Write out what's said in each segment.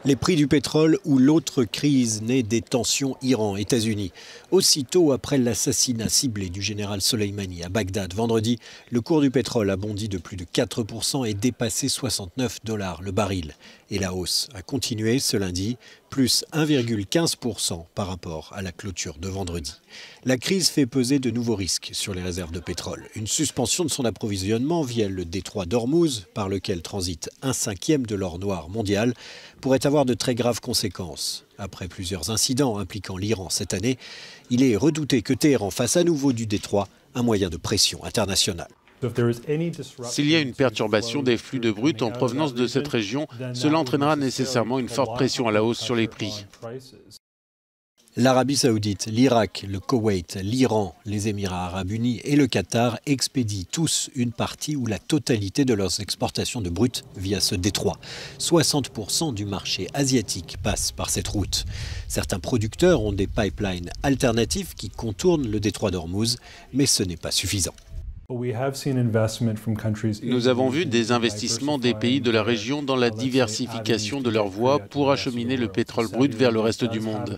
Les prix du pétrole ou l'autre crise née des tensions Iran-États-Unis. Aussitôt après l'assassinat ciblé du général Soleimani à Bagdad vendredi, le cours du pétrole a bondi de plus de 4% et dépassé 69 $ le baril. Et la hausse a continué ce lundi, plus 1,15% par rapport à la clôture de vendredi. La crise fait peser de nouveaux risques sur les réserves de pétrole. Une suspension de son approvisionnement via le détroit d'Ormuz, par lequel transite 1/5 de l'or noir mondial, pourrait avoir de très graves conséquences. Après plusieurs incidents impliquant l'Iran cette année, il est redouté que Téhéran fasse à nouveau du détroit un moyen de pression internationale. S'il y a une perturbation des flux de brut en provenance de cette région, cela entraînera nécessairement une forte pression à la hausse sur les prix. L'Arabie saoudite, l'Irak, le Koweït, l'Iran, les Émirats arabes unis et le Qatar expédient tous une partie ou la totalité de leurs exportations de brut via ce détroit. 60% du marché asiatique passe par cette route. Certains producteurs ont des pipelines alternatifs qui contournent le détroit d'Ormuz, mais ce n'est pas suffisant. Nous avons vu des investissements des pays de la région dans la diversification de leurs voies pour acheminer le pétrole brut vers le reste du monde.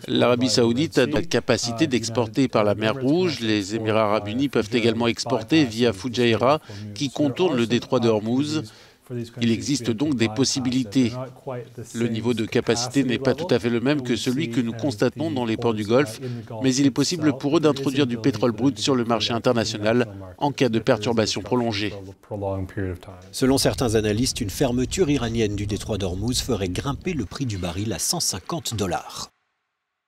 L'Arabie saoudite a la capacité d'exporter par la mer Rouge. Les Émirats arabes unis peuvent également exporter via Fujairah, qui contourne le détroit de Hormuz. Il existe donc des possibilités. Le niveau de capacité n'est pas tout à fait le même que celui que nous constatons dans les ports du Golfe, mais il est possible pour eux d'introduire du pétrole brut sur le marché international en cas de perturbation prolongée. Selon certains analystes, une fermeture iranienne du détroit d'Ormuz ferait grimper le prix du baril à 150 $.